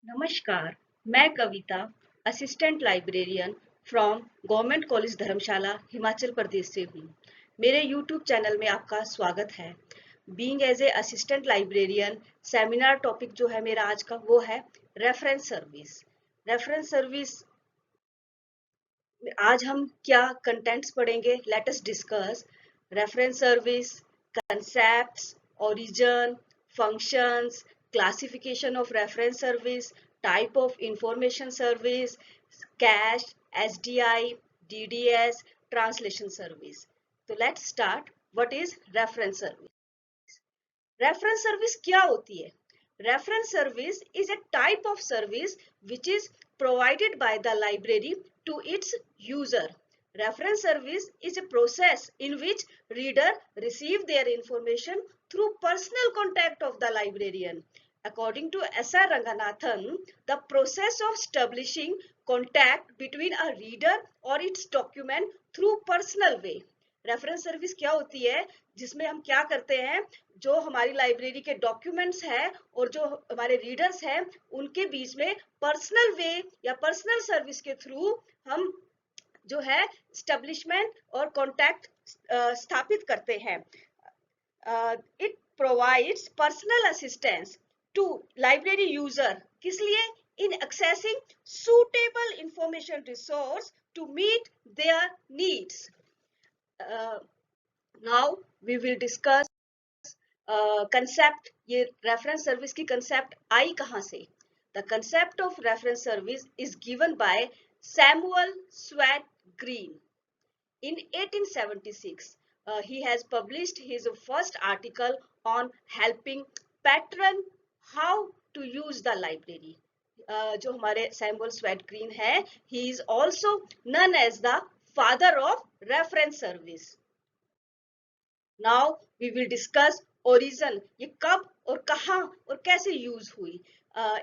नमस्कार, मैं Kavita, assistant librarian from government college Dharamshala, Himachal Pradesh से हूँ। मेरे YouTube चैनल में आपका स्वागत है। Being as a assistant librarian, seminar topic जो है मेरा आज का वो है रेफरेंस सर्विस। रेफरेंस सर्विस आज हम क्या कंटेंट्स पढ़ेंगे, let us discuss reference service, concepts, origin, functions, classification of reference service, type of information service, cache, SDI, DDS, translation service. So let's start. What is reference service? Reference service क्या होती है? Reference service is a type of service which is provided by the library to its user. Reference service is a process in which reader receive their information through personal contact of the librarian. According to S.R. Ranganathan, the process of establishing contact between a reader or its document through personal way. Reference service क्या होती है? जिसमें हम क्या करते हैं, जो हमारी लाइब्रेरी के डॉक्यूमेंट्स हैं और जो हमारे रीडर्स हैं उनके बीच में पर्सनल वे या पर्सनल सर्विस के थ्रू हम जो है स्टेब्लिशमेंट और कॉन्टैक्ट स्थापित करते हैं. It provides personal assistance to library user. किस लिए? In accessing suitable information resource to meet their needs. Now we will discuss concept. ये रेफरेंस सर्विस की कंसेप्ट आई कहां से? The concept of reference service is given by Samuel Swett Green in 1876. He has published his first article on helping patron how to use the library. जो हमारे Samuel Swett green है, he is also known as the father of reference service. Now we will discuss origin. ये कब और कहां और कैसे use हुई?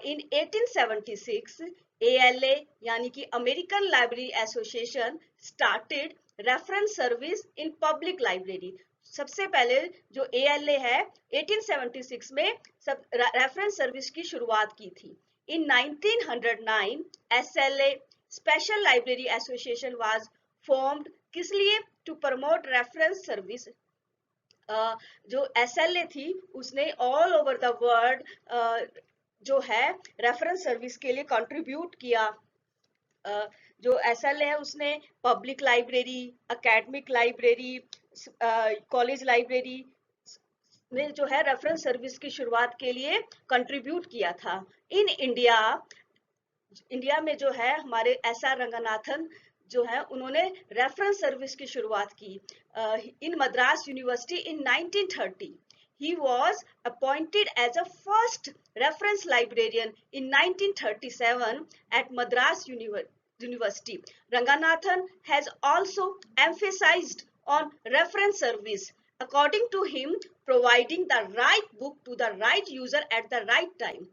इन 1876 ALA यानी कि American library association started reference service in public library. सबसे पहले जो ALA है 1876 में सब रेफरेंस सर्विस की शुरुआत की थी. In 1909 SLA special library association was formed. किस लिए? To promote reference service. जो SLA थी उसने ऑल ओवर द वर्ल्ड जो है रेफरेंस सर्विस के लिए कंट्रीब्यूट किया. जो SLA है उसने public library, academic library, college library में जो है रेफरेंस सर्विस की शुरुआत के लिए कंट्रीब्यूट किया था. इन इंडिया में जो है हमारे SR रंगनाथन जो है उन्होंने रेफरेंस सर्विस की शुरुआत की. In Madras university in 1930 he was appointed as a first reference librarian in 1937 at Madras University. Ranganathan has also emphasized on reference service. According to him, providing the right book to the right user at the right time.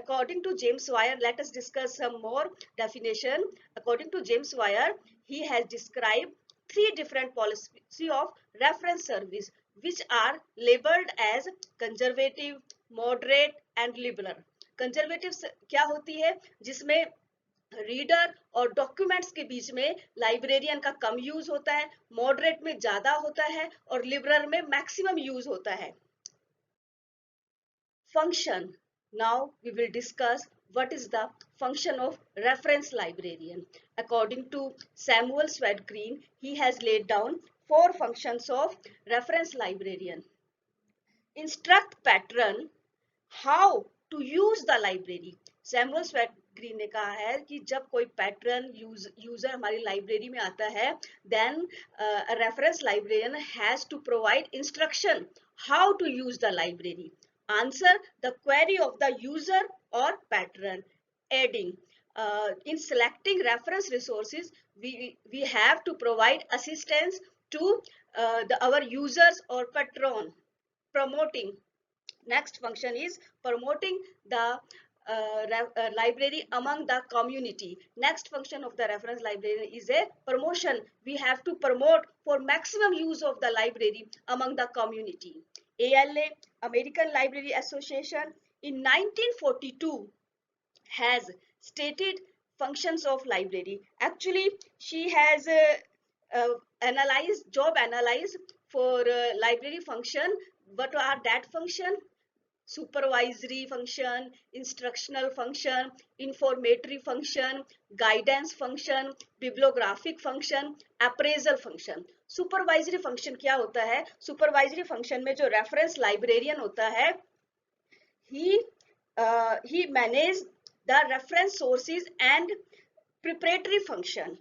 According to James Wire, let us discuss some more definition. According to James Wire, he has described three different policy of reference service which are labeled as conservative, moderate and liberal. Conservative क्या होती है? जिसमें reader और documents के बीच में librarian का कम use होता है, मॉडरेट में ज्यादा होता है और लिबरल में मैक्सिमम यूज होता है. Function. Now we will discuss what is the function of reference librarian. According to Samuel Sweat Green, he has laid down 4 functions of reference librarian. Instruct patron how to use the library. Samuel Sweat green ने कहा है कि जब कोई pattern user हमारी library में आता है, then a reference librarian has to provide instruction how to use the library. Answer the query of the user or patron. Adding. In selecting reference resources, we have to provide assistance to our users or patron. Promoting. Next function is promoting the library among the community. Next function of the reference library is a promotion. We have to promote for maximum use of the library among the community. ALA, American Library Association, in 1942 has stated functions of library. Actually, she has analyzed for library function. What are that function? Supervisory function, instructional function, informatory function, guidance function, bibliographic function, appraisal function. Supervisory function क्या होता है? Supervisory function में जो reference librarian होता है, he manage the reference sources and preparatory function,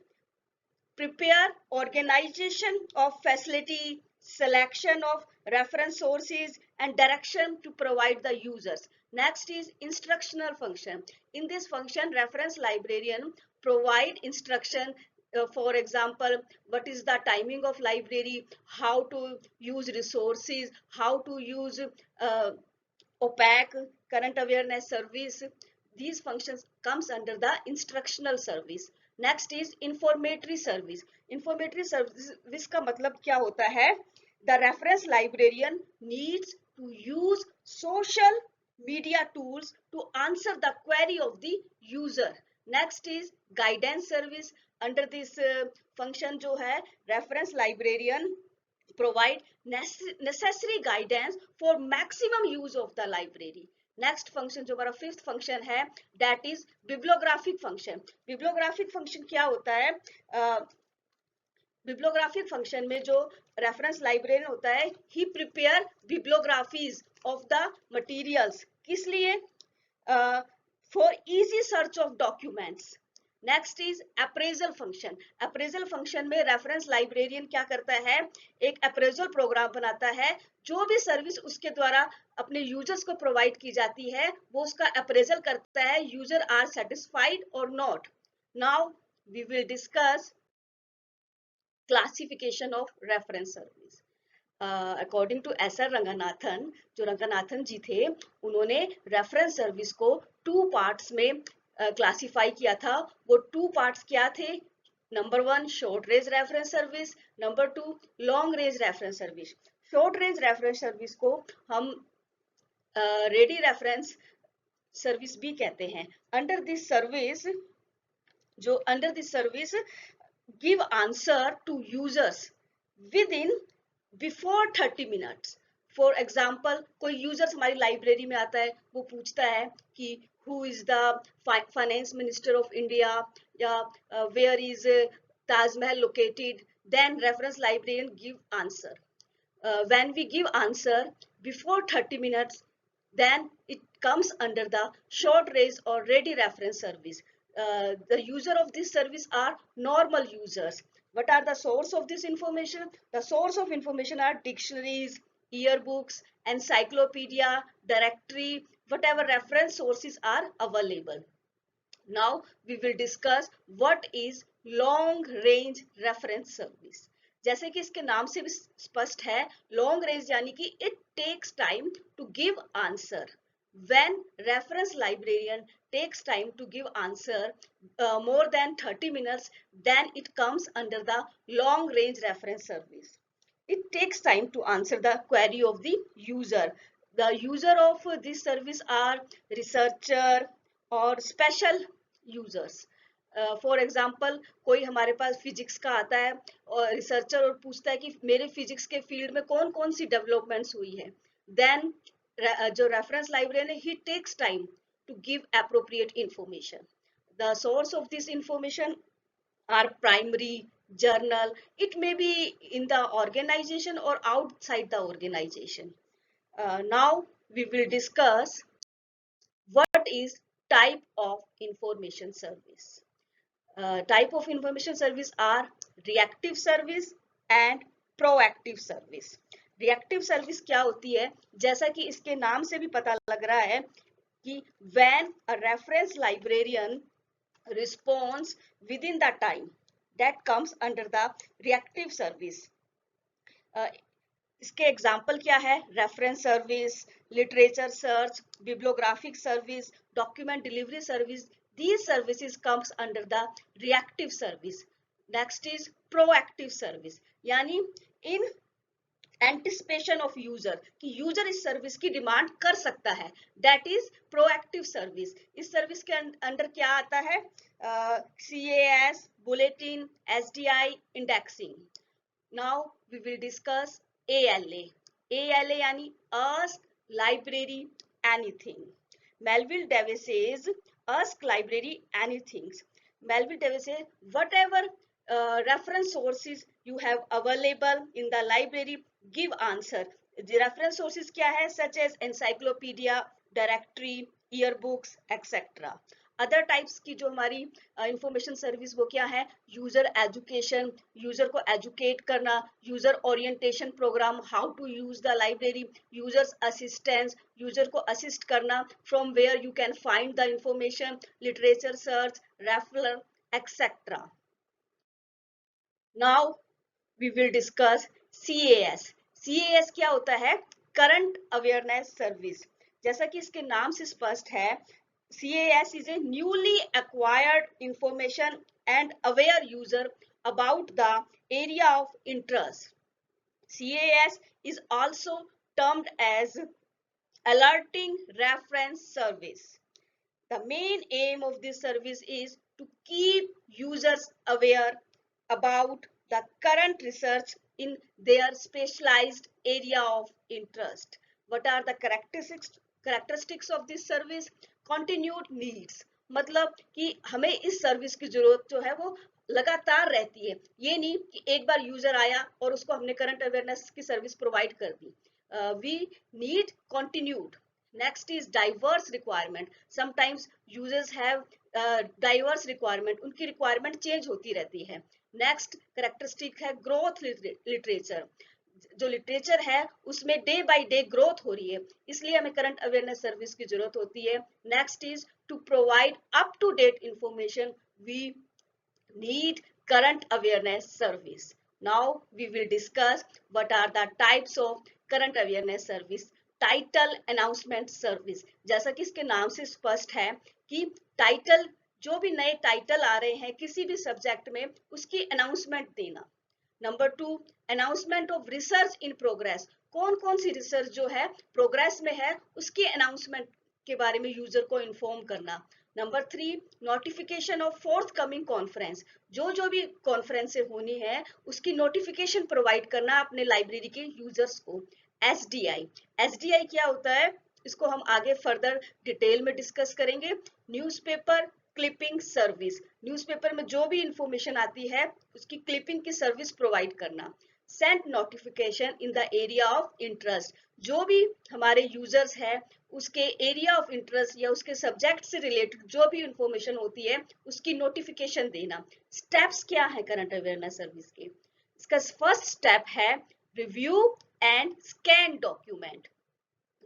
prepare organization of facility, selection of reference sources and direction to provide the users. Next is instructional function. In this function, reference librarian provide instruction, for example, what is the timing of library, how to use resources, how to use opaque current awareness service. These functions comes under the instructional service. Next is informatory service. Informatory service का मतलब क्या होता है? The reference librarian needs to use social media tools to answer the query of the user. Next is guidance service. Under this function जो है, reference librarian provide necessary guidance for maximum use of the library. Next function जो हमारा fifth function है, that is bibliographic function. Bibliographic function क्या होता है? Bibliographic function में जो रेफरेंस लाइब्रेरियन होता है, he prepare bibliographies of the materials. किस लिए? For easy search of documents. Next is appraisal function. Appraisal function में रेफरेंस लाइब्रेरियन क्या करता है? एक अप्रेजल प्रोग्राम बनाता है. जो भी सर्विस उसके द्वारा अपने यूजर्स को प्रोवाइड की जाती है, वो उसका अप्रेजल करता है, यूजर आर सेटिस्फाइड और not. Now we will discuss classification of reference service. According to SR Ranganathan, जो रंगनाथन जी थे, उन्होंने रेफरेंस सर्विस को 2 पार्ट्स में क्लासिफाई किया था. वो 2 पार्ट्स क्या थे? Number 1 short range reference service, number 2 long range reference service. Short range reference service को हम रेडी रेफरेंस सर्विस भी कहते हैं. Under this service give answer to users within before 30 minutes. For example, कोई यूजर्स हमारी library में आता है, वो पूछता है कि who is the finance minister of India, या where is Taj Mahal located. Then reference librarian give answer. When we give answer before 30 minutes, then it comes under the short range or ready reference service. The user of this service are normal users. What are the source of this information? The source of information are dictionaries, yearbooks, encyclopedia, directory, whatever reference sources are available. Now we will discuss what is long range reference service. जैसे कि इसके नाम से भी स्पष्ट है, long range यानी कि it takes time to give answer. When reference librarian takes time to give answer more than 30 minutes, then it comes under the long range reference service. It takes time to answer the query of the user. The user of this service are researcher or special users. For example, कोई हमारे पास physics का आता है और researcher और पूछता है कि मेरे फिजिक्स के फील्ड में कौन कौन सी डेवलपमेंट्स हुई है. देन जो रेफरेंस लाइब्रेरियन है, he takes time to give appropriate information. The source of this information are primary, journal. It may be in the organization or outside the organization. Now we will discuss what is type of information service. Type of information service are reactive service and proactive service. Reactive service क्या होती है? जैसा कि इसके नाम से भी पता लग रहा है कि when a reference librarian responds within the time, that comes under the reactive service. इसके एग्जाम्पल क्या है? Reference service, literature search, bibliographic service, document delivery service. These services comes under the reactive service. Next is proactive service. यानी in anticipation of user कि user इस service की demand कर सकता है, दैट इज प्रोएक्टिव सर्विस। इस service के under क्या आता है? CAS, bulletin, SDI, indexing. Now we will discuss ALA। ALA यानी ask library anything. Melville Davis says ask library anything. Melville Davis says whatever reference sources you have available in the library, give answer. The reference sources क्या है? Such as encyclopedia, directory, yearbooks, etc. Other types की जो हमारी information service वो क्या है? User education, user को educate करना, user orientation program, how to use the library, users assistance, user को असिस्ट करना, from where you can find the information, literature search, referral, etcetera. Now we will discuss CAS। CAS क्या होता है? Current awareness service. जैसा कि इसके नाम से स्पष्ट है, CAS is a newly acquired information and aware user about the area of interest. CAS is also termed as alerting reference service. The main aim of this service is to keep users aware about the current research in their specialized area of interest. What are the characteristics of this service? Continued needs, मतलब कि हमें इस service की जरूरत जो है वो लगातार रहती है। ये नहीं कि एक बार यूजर आया और उसको हमने करंट अवेयरनेस की सर्विस प्रोवाइड कर दी। We need continued. Next is diverse requirement. Sometimes users have diverse requirement. उनकी requirement change होती रहती है। Next characteristic है growth literature. जो लिटरेचर है उसमें डे बाय डे ग्रोथ हो रही है, इसलिए हमें करंट अवेयरनेस सर्विस की जरूरत होती है। Next is to provide up to date information, we need current awareness service. Now we will discuss what are the types of current awareness service. Title announcement service, जैसा कि इसके नाम से स्पष्ट है कि टाइटल, जो भी नए टाइटल आ रहे हैं किसी भी सब्जेक्ट में, उसकी अनाउंसमेंट देना। Number 2, announcement of research in progress, कौन कौन सी रिसर्च जो है प्रोग्रेस में है उसकी अनाउंसमेंट के बारे में यूजर को इन्फॉर्म करना। Number 3, notification of fourth coming conference, जो भी कॉन्फ्रेंस होनी है उसकी नोटिफिकेशन प्रोवाइड करना अपने लाइब्रेरी के यूजर्स को। SDI क्या होता है? इसको हम आगे फर्दर डिटेल में डिस्कस करेंगे। न्यूज़पेपर क्लिपिंग सर्विस, न्यूज़पेपर में जो भी इंफॉर्मेशन आती है उसकी क्लिपिंग की सर्विस प्रोवाइड करना। Send notification in the area of interest, जो भी हमारे यूजर्स है उसके एरिया ऑफ इंटरेस्ट या उसके सब्जेक्ट से रिलेटेड जो भी इंफॉर्मेशन होती है उसकी नोटिफिकेशन देना। स्टेप्स क्या है करंट अवेयरनेस सर्विस के? इसका फर्स्ट स्टेप है रिव्यू एंड स्कैन डॉक्यूमेंट।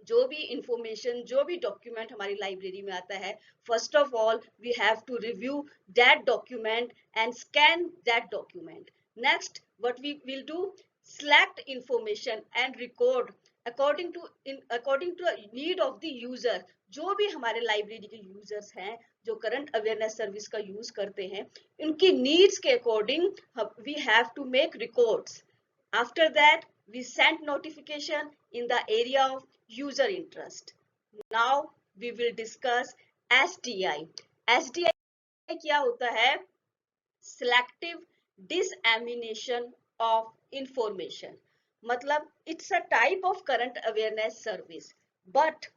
जो भी इंफॉर्मेशन, जो भी डॉक्यूमेंट हमारी लाइब्रेरी में आता है, first of all we have to review that document and scan that document. Next what we will do, select information and record according to need of the user. जो भी हमारे library के users हैं जो current awareness service का use करते हैं, उनकी नीड्स के according we have to make records. After that, we send notification in the area of user interest. Now we will discuss SDI. SDI क्या होता है? Selective dissemination of information. मतलब it's a type of current awareness service. But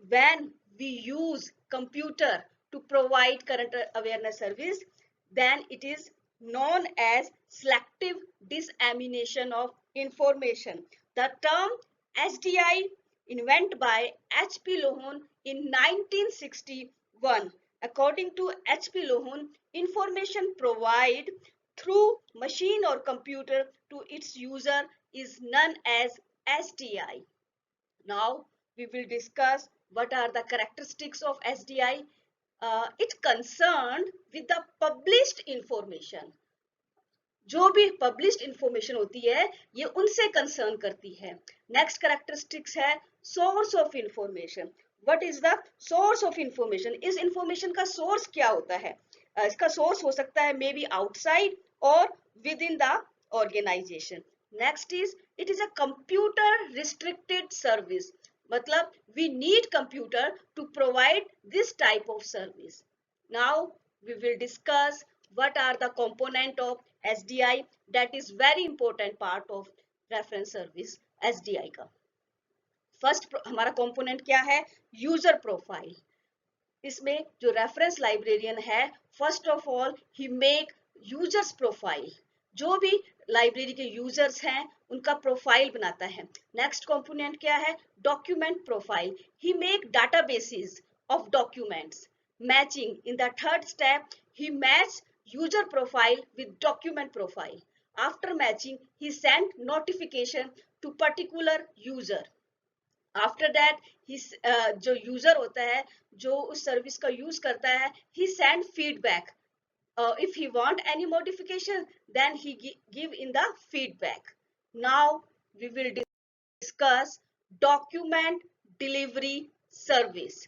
when we use computer to provide current awareness service, then it is known as selective dissemination of information. The term SDI invented by H.P. Lohan in 1961. According to H.P. Lohan, information provided through machine or computer to its user is known as SDI. Now we will discuss what are the characteristics of SDI. It concerned with the published information. जो भी published information होती है ये उनसे concern करती है। Next characteristics है source of information. What is the source of information? इस इंफॉर्मेशन का सोर्स क्या होता है? इसका सोर्स हो सकता है मे बी आउटसाइड और within the organization. Next is it is a computer restricted service. मतलब we need computer to provide this type of service. Now we will discuss what are the component of SDI. That is very important part of reference service SDI का. First हमारा component क्या है? User profile. इसमें जो reference librarian है, first of all he make users profile. जो भी library के यूजर्स हैं उनका प्रोफाइल बनाता है. नेक्स्ट कंपोनेंट क्या है? Document profile. He make databases of documents. Matching. In the third step he match user profile with document profile. After matching, he sent notification to particular user. After that जो user होता है, जो उस service का use करता है, he send feedback. If he want any modification then he give in the feedback. Now we will discuss document delivery service.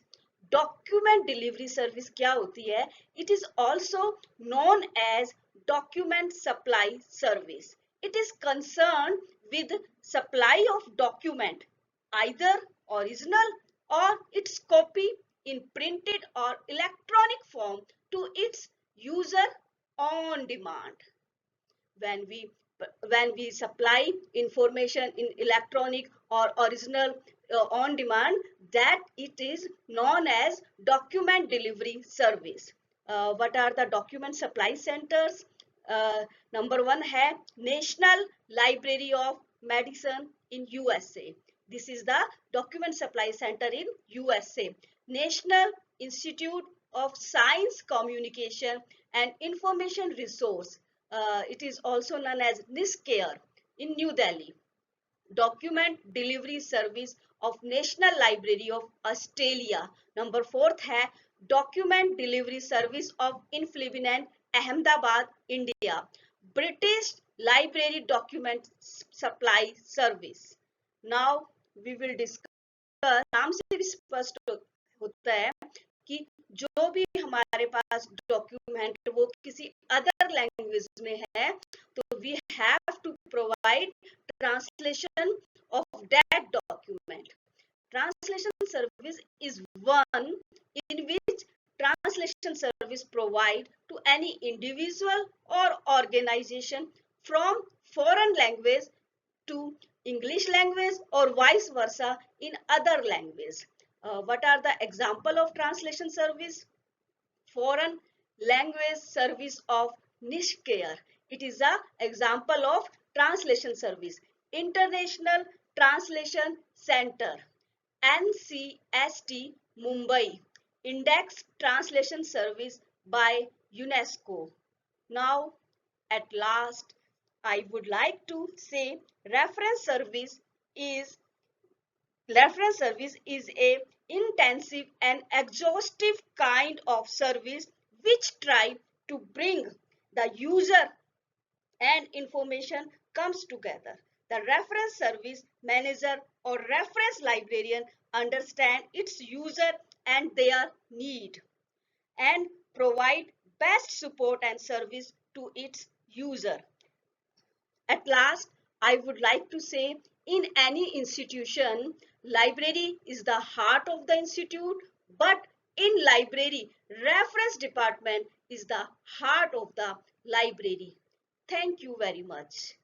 Document delivery service क्या होती है? It is also known as document supply service. It is concern with supply of document, either original or its copy in printed or electronic form to its user on demand. When we supply information in electronic or original on demand, that it is known as document delivery service. What are the document supply centers? Number one है National Library of Medicine in USA. This is the document supply center in USA. National Institute of Science Communication and Information Resource. It is also known as NISCARE in New Delhi. Document Delivery Service of National Library of Australia. Number fourth है Document Delivery Service of Inflebinan, Ahmedabad, India. British Library Document Supply Service. Now we will discuss. नाम से भी स्पष्ट होता है कि जो भी हमारे पास डॉक्यूमेंट वो किसी अदर लैंग्वेज में है, तो we have to provide translation of that document. Translation service is one in which translation service provide to any individual or organization from foreign language to English language or vice versa in other language. What are the example of translation service? Foreign language service of NISCARE. It is a example of translation service. International Translation Center, NCST, Mumbai. Index Translation Service by UNESCO. Now, at last, I would like to say reference service is a intensive and exhaustive kind of service which try to bring the user and information comes together. The reference service manager or reference librarian understand its user and their need and provide best support and service to its user. At last, I would like to say in any institution, library is the heart of the institute, but in library, reference department is the heart of the library. Thank you very much.